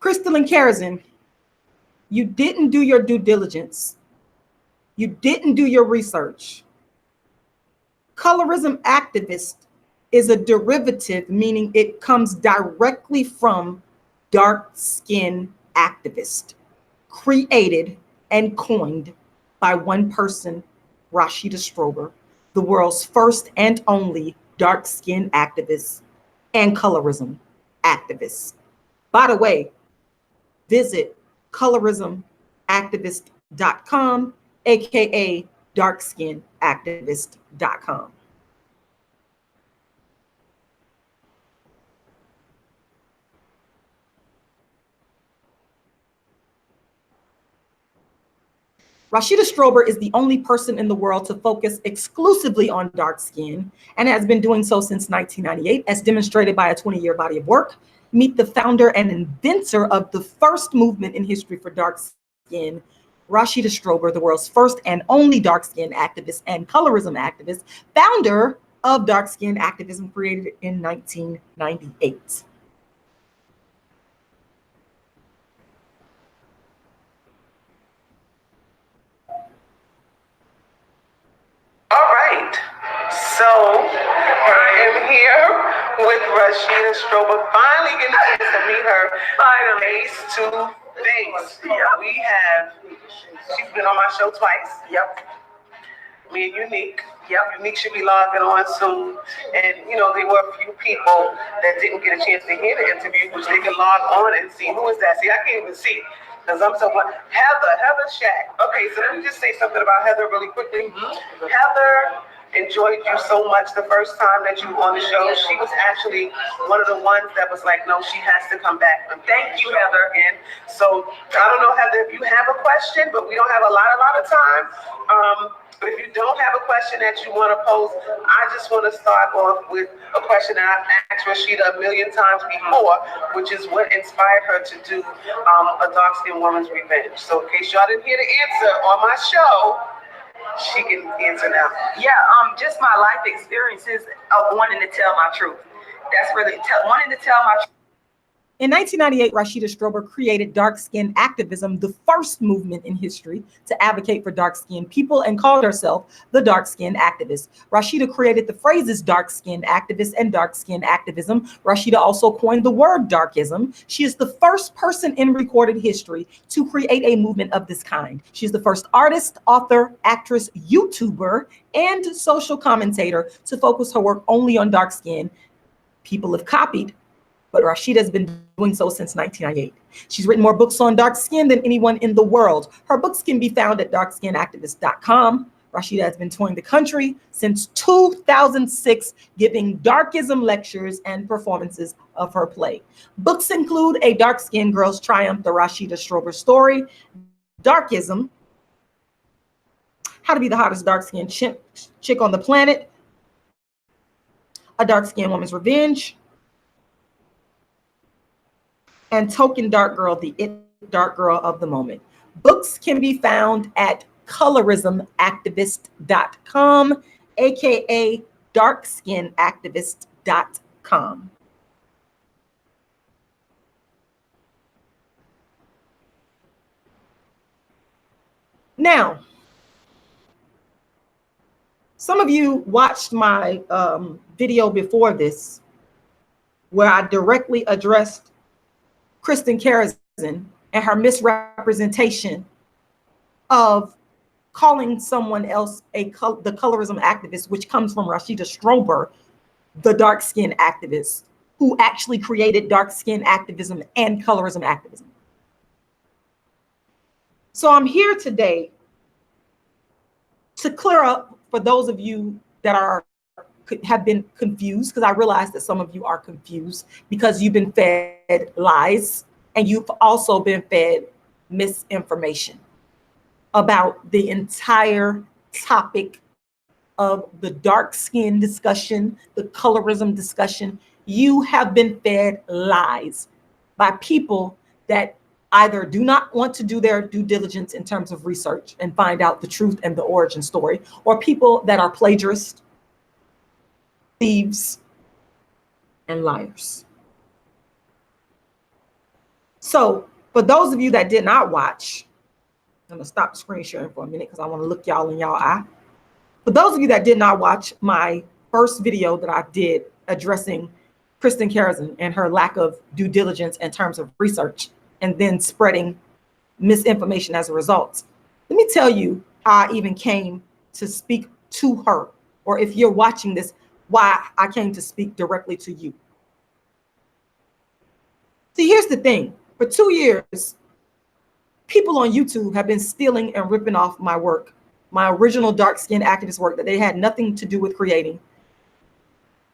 Christelyn Karazin, you didn't do your due diligence. You didn't do your research. Colorism activist is a derivative, meaning it comes directly from dark skin activist, created and coined by one person, Rashida Strober, the world's first and only dark skin activist and colorism activist. By the way, visit colorismactivist.com, aka darkskinactivist.com. Rashida Strober is the only person in the world to focus exclusively on dark skin and has been doing so since 1998, as demonstrated by a 20-year body of work. Meet the founder and inventor of the first movement in history for dark skin, Rashida Strober, the world's first and only dark skin activist and colorism activist, founder of dark skin activism, created in 1998. All right, so I am here with Rashida Strober, finally getting a chance to meet her face to face. She's been on my show twice. Yep. Me and Unique. Yep. Unique should be logging on soon. And, you know, there were a few people that didn't get a chance to hear the interview, which they can log on and see. Who is that? See, I can't even see. Because I'm so much. Heather Shack. Okay, so let me just say something about Heather really quickly. Heather enjoyed you so much the first time that you were on the show. She was actually one of the ones that was like, no, she has to come back. Thank you, Heather. And so I don't know, Heather, if you have a question, but we don't have a lot of time. But if you don't have a question that you want to pose, I just want to start off with a question that I've asked Rashida a million times before, which is what inspired her to do A Dark-Skinned Woman's Revenge. So in case y'all didn't hear the answer on my show, she can answer now. Yeah, just my life experiences of wanting to tell my truth. That's really wanting to tell my truth. In 1998, Rashida Strober created dark skin activism, the first movement in history to advocate for dark skinned people, and called herself the dark skin activist. Rashida created the phrases dark skin activist and dark skin activism. Rashida also coined the word darkism. She is the first person in recorded history to create a movement of this kind. She is the first artist, author, actress, YouTuber, and social commentator to focus her work only on dark skin. People have copied, but Rashida has been doing so since 1998. She's written more books on dark skin than anyone in the world. Her books can be found at darkskinactivist.com. Rashida has been touring the country since 2006, giving darkism lectures and performances of her play. Books include A Dark-Skinned Girl's Triumph, The Rashida Strober Story, Darkism, How to Be the Hottest Dark-Skinned Chick on the Planet, A Dark-Skinned Woman's Revenge, and Token Dark Girl, the It Dark Girl of the Moment. Books can be found at colorismactivist.com, aka darkskinactivist.com. Now, some of you watched my video before this, where I directly addressed Christelyn Karazin and her misrepresentation of calling someone else the colorism activist, which comes from Rashida Strober, the dark skin activist, who actually created dark skin activism and colorism activism. So I'm here today to clear up for those of you that have been confused, because I realize that some of you are confused because you've been fed lies and you've also been fed misinformation about the entire topic of the dark skin discussion, the colorism discussion. You have been fed lies by people that either do not want to do their due diligence in terms of research and find out the truth and the origin story, or people that are plagiarists, thieves, and liars. So for those of you that did not watch, I'm gonna stop the screen sharing for a minute because I want to look y'all in y'all eye. For those of you that did not watch my first video that I did addressing Christelyn Karazin and her lack of due diligence in terms of research and then spreading misinformation as a result, let me tell you how I even came to speak to her, or if you're watching this, why I came to speak directly to you. See, here's the thing. For 2 years, people on YouTube have been stealing and ripping off my work, my original dark-skinned activist work that they had nothing to do with creating,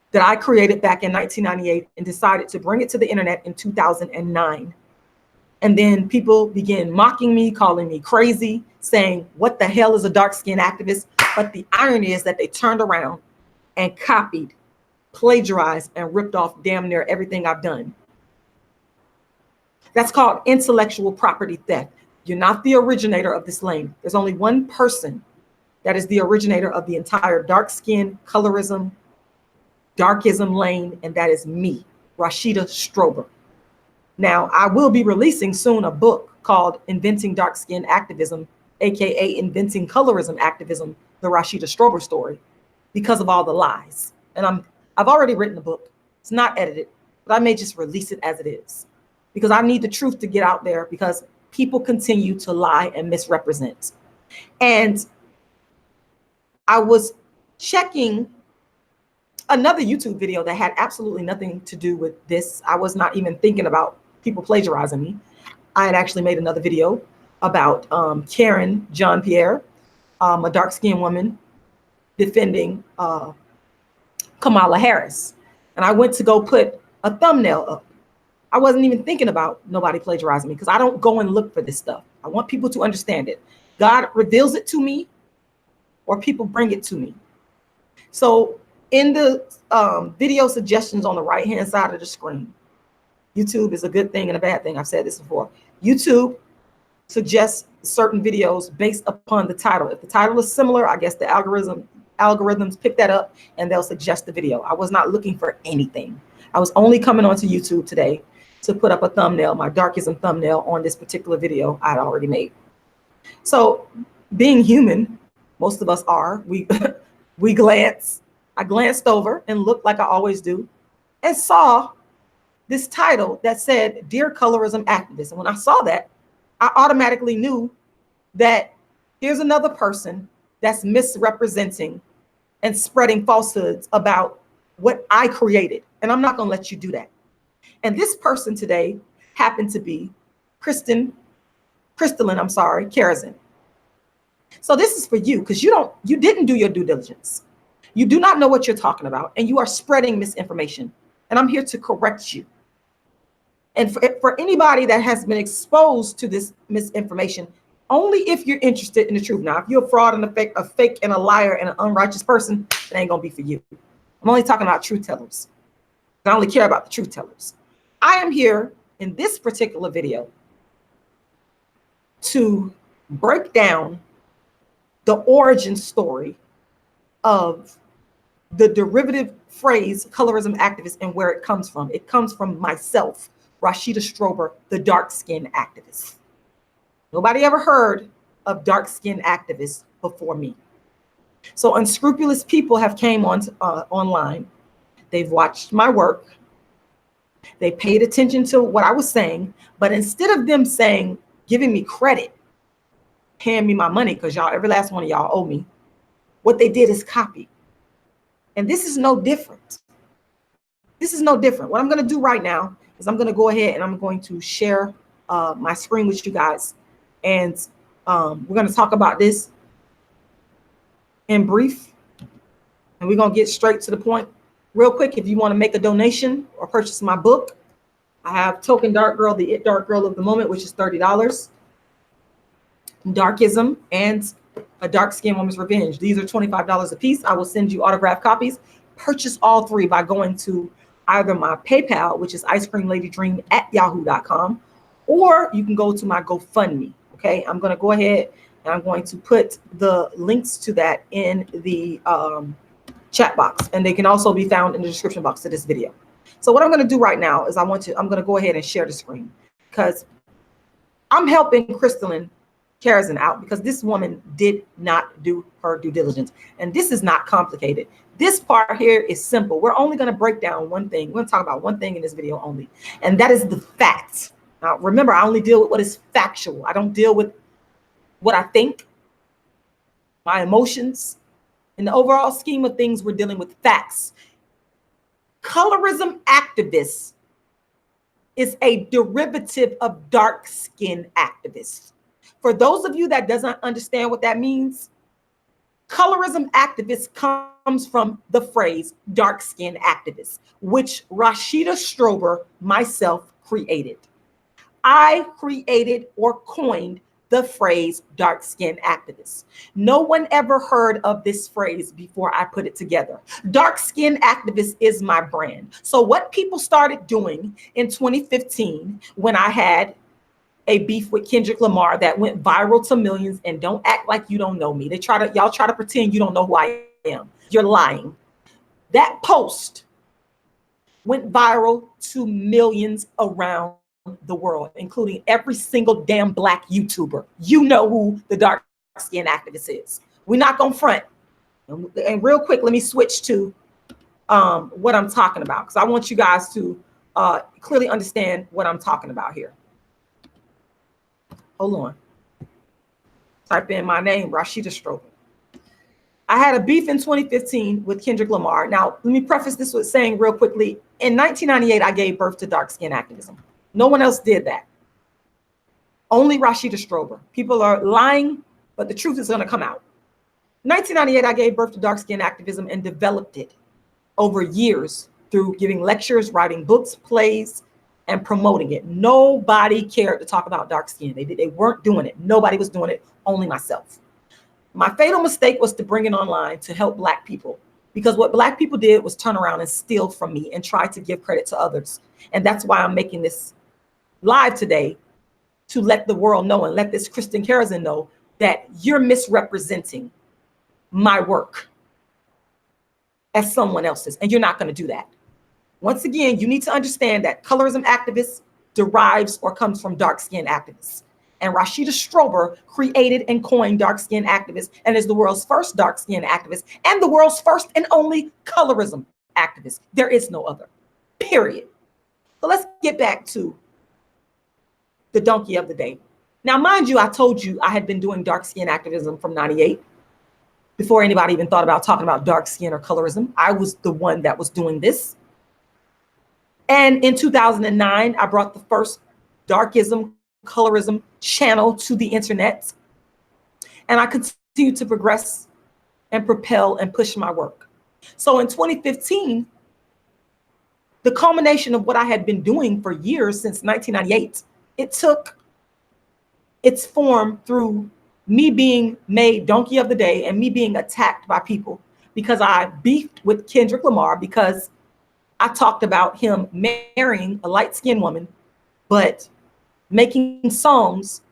that I created back in 1998 and decided to bring it to the internet in 2009. And then people began mocking me, calling me crazy, saying, what the hell is a dark-skinned activist? But the irony is that they turned around and copied, plagiarized, and ripped off damn near everything I've done. That's called intellectual property theft. You're not the originator of this lane. There's only one person that is the originator of the entire dark-skinned colorism, darkism lane, and that is me, Rashida Strober. Now, I will be releasing soon a book called Inventing Dark-Skinned Activism, aka Inventing Colorism Activism, the Rashida Strober story, because of all the lies. And I've already written the book. It's not edited, but I may just release it as it is, because I need the truth to get out there, because people continue to lie and misrepresent. And I was checking another YouTube video that had absolutely nothing to do with this. I was not even thinking about people plagiarizing me. I had actually made another video about Karen Jean-Pierre, a dark-skinned woman defending Kamala Harris. And I went to go put a thumbnail up. I wasn't even thinking about nobody plagiarizing me, because I don't go and look for this stuff. I want people to understand it. God reveals it to me, or people bring it to me. So in the video suggestions on the right-hand side of the screen, YouTube is a good thing and a bad thing. I've said this before. YouTube suggests certain videos based upon the title. If the title is similar, I guess the algorithms pick that up and they'll suggest the video. I was not looking for anything. I was only coming onto YouTube today to put up a thumbnail, my darkism thumbnail, on this particular video I'd already made. So being human, most of us are, we glance. I glanced over and looked like I always do and saw this title that said, Dear Colorism Activist. And when I saw that, I automatically knew that here's another person that's misrepresenting and spreading falsehoods about what I created. And I'm not going to let you do that. And this person today happened to be Christelyn Karazin. So this is for you, because you didn't do your due diligence. You do not know what you're talking about, and you are spreading misinformation. And I'm here to correct you. And for anybody that has been exposed to this misinformation, only if you're interested in the truth. Now, if you're a fraud and a fake and a liar and an unrighteous person, it ain't gonna be for you. I'm only talking about truth tellers. I only care about the truth tellers. I am here in this particular video to break down the origin story of the derivative phrase colorism activist and where it comes from. It comes from myself, Rashida Strober, the dark-skinned activist. Nobody ever heard of dark-skinned activists before me. So unscrupulous people have came on online. They've watched my work. They paid attention to what I was saying, but instead of them saying, giving me credit, paying me my money, because y'all, every last one of y'all owe me, what they did is copy. And this is no different. This is no different. What I'm going to do right now is I'm going to go ahead and I'm going to share my screen with you guys. And we're going to talk about this in brief. And we're going to get straight to the point real quick. If you want to make a donation or purchase my book, I have Token Dark Girl, the It Dark Girl of the Moment, which is $30. Darkism and A Dark Skinned Woman's Revenge. These are $25 a piece. I will send you autographed copies. Purchase all three by going to either my PayPal, which is icecreamladydream@yahoo.com, or you can go to my GoFundMe. Okay, I'm going to go ahead and I'm going to put the links to that in the chat box, and they can also be found in the description box of this video. So what I'm going to do right now is I'm going to go ahead and share the screen. because I'm helping Christelyn Karazin out because this woman did not do her due diligence. And this is not complicated. This part here is simple. We're only going to break down one thing. We're going to talk about one thing in this video only, and that is the facts. Now, remember, I only deal with what is factual. I don't deal with what I think, my emotions. In the overall scheme of things, we're dealing with facts. Colorism activist is a derivative of dark skin activists. For those of you that doesn't understand what that means, colorism activist comes from the phrase dark skin activist, which Rashida Strober, myself, created. I created or coined the phrase dark skin activist. No one ever heard of this phrase before I put it together. Dark skin activist is my brand. So what people started doing in 2015 when I had a beef with Kendrick Lamar that went viral to millions, and don't act like you don't know me. Y'all try to pretend you don't know who I am. You're lying. That post went viral to millions around the world, including every single damn Black YouTuber. You know who the dark skin activist is. We're not gonna front. And real quick, let me switch to what I'm talking about, because I want you guys to clearly understand what I'm talking about here. Hold on. Type in my name, Rashida Strober. I had a beef in 2015 with Kendrick Lamar. Now, let me preface this with saying real quickly, in 1998, I gave birth to dark skin activism. No one else did that. Only Rashida Strober. People are lying, but the truth is going to come out. 1998, I gave birth to dark skin activism and developed it over years through giving lectures, writing books, plays, and promoting it. Nobody cared to talk about dark skin. They weren't doing it. Nobody was doing it, only myself. My fatal mistake was to bring it online to help Black people, because what Black people did was turn around and steal from me and try to give credit to others. And that's why I'm making this live today, to let the world know and let this Christelyn Karazin know that you're misrepresenting my work as someone else's, and you're not going to do that. Once again, you need to understand that colorism activist derives or comes from dark skin activists. And Rashida Strober created and coined dark skin activist and is the world's first dark skin activist and the world's first and only colorism activist. There is no other, period. So let's get back to the donkey of the day. Now, mind you, I told you I had been doing dark skin activism from 98. Before anybody even thought about talking about dark skin or colorism, I was the one that was doing this. And in 2009, I brought the first darkism, colorism channel to the internet. And I continued to progress and propel and push my work. So in 2015, the culmination of what I had been doing for years since 1998, it took its form through me being made donkey of the day and me being attacked by people because I beefed with Kendrick Lamar because I talked about him marrying a light-skinned woman, but making songs,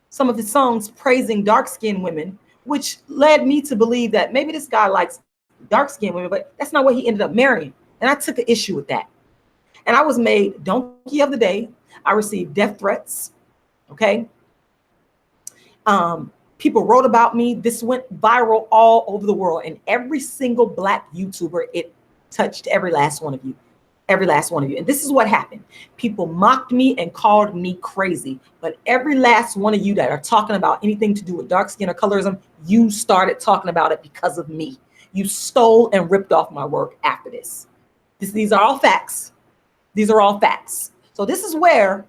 some of his songs praising dark-skinned women, which led me to believe that maybe this guy likes dark-skinned women, but that's not what he ended up marrying. And I took an issue with that. And I was made donkey of the day. I received death threats, okay? People wrote about me. This went viral all over the world. And every single Black YouTuber, it touched every last one of you. Every last one of you. And this is what happened. People mocked me and called me crazy. But every last one of you that are talking about anything to do with dark skin or colorism, you started talking about it because of me. You stole and ripped off my work after this. These are all facts. These are all facts. So this is where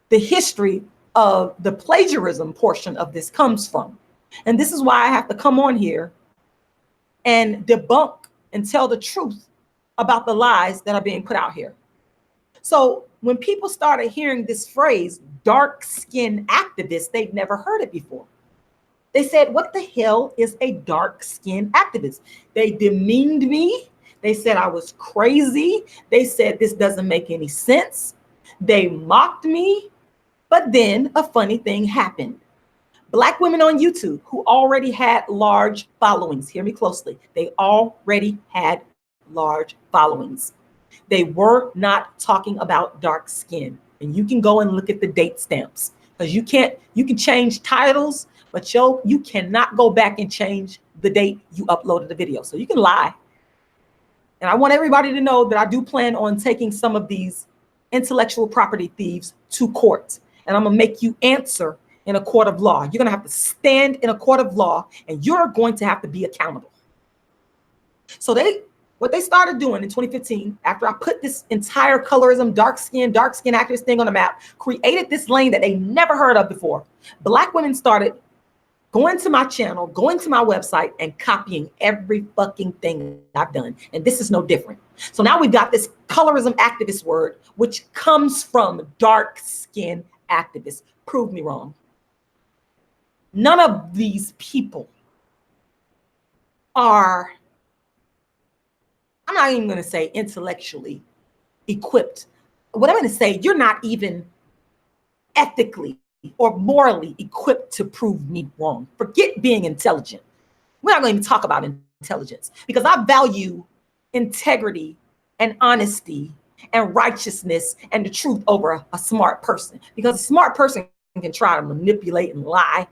the history of the plagiarism portion of this comes from. And this is why I have to come on here and debunk and tell the truth about the lies that are being put out here. So when people started hearing this phrase, dark skin activist, they'd never heard it before. They said, what the hell is a dark skin activist? They demeaned me. They said I was crazy. They said this doesn't make any sense. They mocked me. But then a funny thing happened. Black women on YouTube who already had large followings, hear me closely, they already had large followings. They were not talking about dark skin. and you can go and look at the date stamps, because you can change titles, but you cannot go back and change the date you uploaded the video. So you can lie. And I want everybody to know that I do plan on taking some of these intellectual property thieves to court, and I'm gonna make you answer in a court of law. You're gonna have to stand in a court of law, and you're going to have to be accountable. So what they started doing in 2015, after I put this entire colorism, dark skin activist thing on the map, created this lane that they never heard of before. Black women started going to my channel, going to my website, and copying every fucking thing I've done. And this is no different. So now we've got this colorism activist word, which comes from dark skin activists. Prove me wrong. None of these people are, I'm not even going to say intellectually equipped. What I'm going to say, you're not even ethically or morally equipped to prove me wrong. Forget being intelligent. We're not going to even talk about intelligence, because I value integrity and honesty and righteousness and the truth over a smart person, because a smart person can try to manipulate and lie.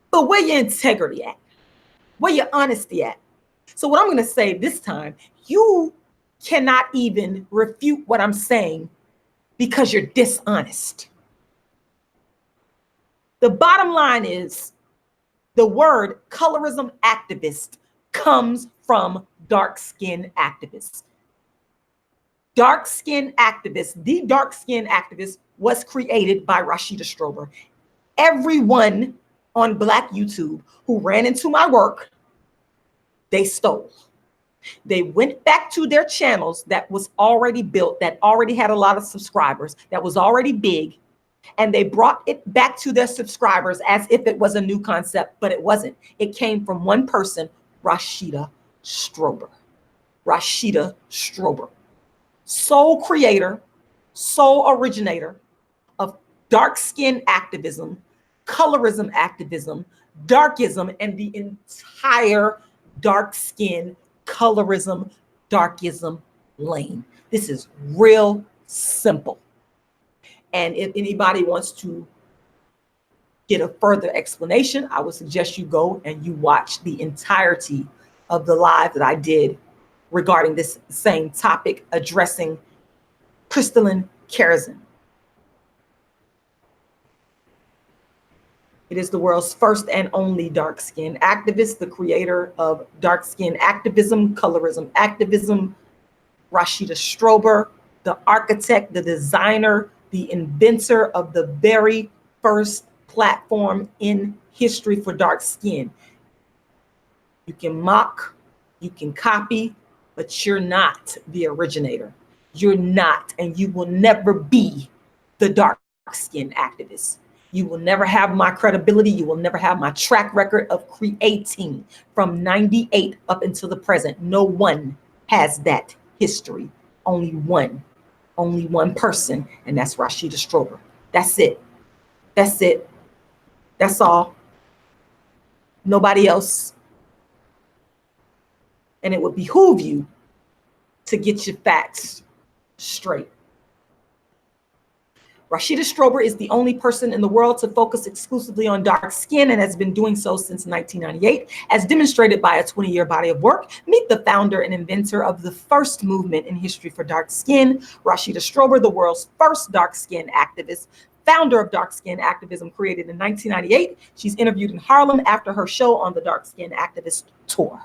But where your integrity at? Where your honesty at? So what I'm going to say this time, you cannot even refute what I'm saying because you're dishonest. The bottom line is the word colorism activist comes from dark skin activists. Dark skin activist, the dark skin activist was created by Rashida Strober. Everyone on Black YouTube who ran into my work, they stole. They went back to their channels that was already built, that already had a lot of subscribers, that was already big, and they brought it back to their subscribers as if it was a new concept, but it wasn't. It came from one person, Rashida Strober. Rashida Strober, sole creator, sole originator of dark skin activism, colorism activism, darkism, and the entire dark skin colorism, darkism lane. This is real simple. And if anybody wants to get a further explanation, I would suggest you go and you watch the entirety of the live that I did regarding this same topic, addressing Christelyn Karazin. It is the world's first and only dark skin activist, the creator of dark skin activism, colorism activism, Rashida Strober, the architect, the designer, the inventor of the very first platform in history for dark skin. You can mock, you can copy, but you're not the originator. You're not, and you will never be the dark skin activist. You will never have my credibility. You will never have my track record of creating from 98 up until the present. No one has that history. Only one person, and that's Rashida Strober. That's it. That's it. That's all. Nobody else. And it would behoove you to get your facts straight. Rashida Strober is the only person in the world to focus exclusively on dark skin and has been doing so since 1998, as demonstrated by a 20-year body of work. Meet the founder and inventor of the first movement in history for dark skin, Rashida Strober, the world's first dark skin activist, founder of dark skin activism, created in 1998. She's interviewed in Harlem after her show on the Dark Skin Activist Tour.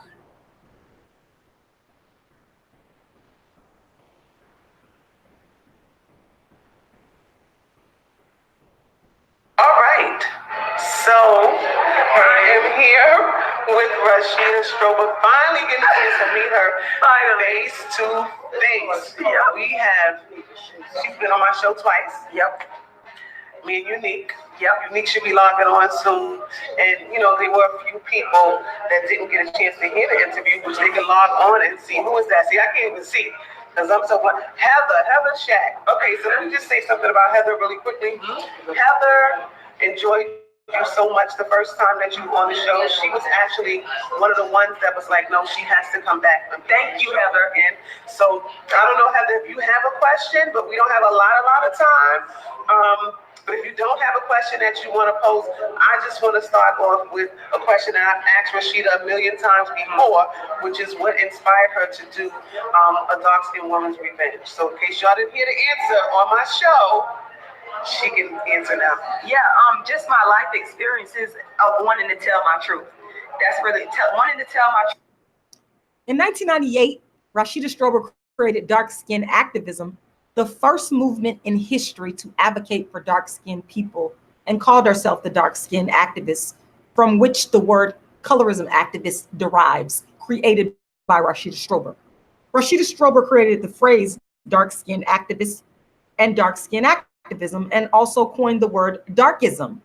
All right, so I am here with Rashida Strober, finally getting a chance to meet her face to face. She's been on my show twice. Yep. Me and Unique. Yep. Unique should be logging on soon. And, you know, there were a few people that didn't get a chance to hear the interview, which they can log on and see. Who is that? See, I can't even see. Because I'm so blind. Heather Shack. Okay, so let me just say something about Heather really quickly. Heather enjoyed you so much the first time that you were on the show. She was actually one of the ones that was like, no, she has to come back. Thank you, Heather. Again. So I don't know, Heather, if you have a question, but we don't have a lot of time. But if you don't have a question that you want to pose, I just want to start off with a question that I've asked Rashida a million times before, which is what inspired her to do a dark-skinned woman's revenge. So in case y'all didn't hear the answer on my show, she can answer now. Yeah, just my life experiences of wanting to tell my truth. That's really wanting to tell my truth. In 1998, Rashida Strober created dark skin activism, the first movement in history to advocate for dark-skinned people, and called herself the dark-skin activist, from which the word colorism activist derives, created by Rashida Strober. Rashida Strober created the phrase dark-skin activist and dark-skin activism, and also coined the word darkism.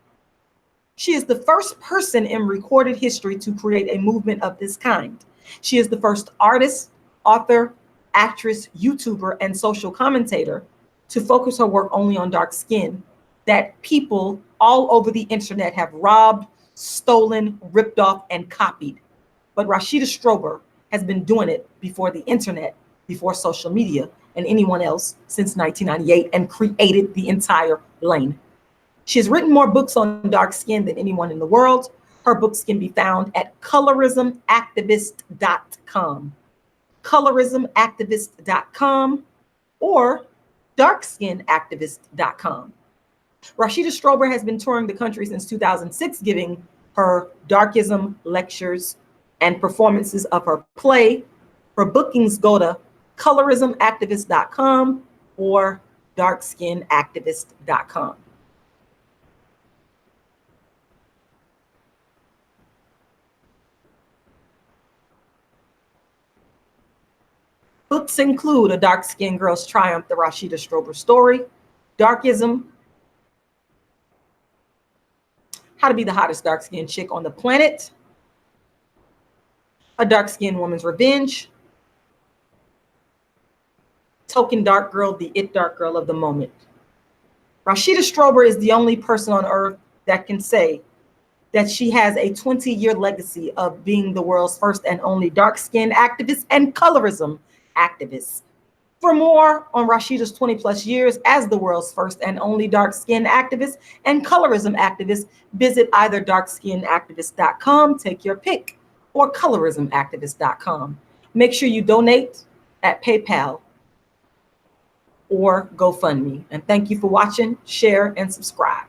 She is the first person in recorded history to create a movement of this kind. She is the first artist, author, actress, YouTuber, and social commentator to focus her work only on dark skin that people all over the internet have robbed, stolen, ripped off, and copied. But Rashida Strober has been doing it before the internet, before social media, and anyone else since 1998, and created the entire lane. She has written more books on dark skin than anyone in the world. Her books can be found at colorismactivist.com. colorismactivist.com or darkskinactivist.com. Rashida Strober has been touring the country since 2006, giving her darkism lectures and performances of her play. For bookings, go to colorismactivist.com or darkskinactivist.com. Books include A Dark-Skinned Girl's Triumph, the Rashida Strober Story, Darkism, How to Be the Hottest Dark-Skinned Chick on the Planet, A Dark-Skinned Woman's Revenge, Token Dark Girl, the It Dark Girl of the Moment. Rashida Strober is the only person on earth that can say that she has a 20-year legacy of being the world's first and only dark-skinned activist and colorism activist. For more on Rashida's 20+ years as the world's first and only dark-skinned activist and colorism activist, visit either darkskinactivist.com, take your pick, or colorismactivist.com. Make sure you donate at PayPal or GoFundMe. And thank you for watching, share, and subscribe.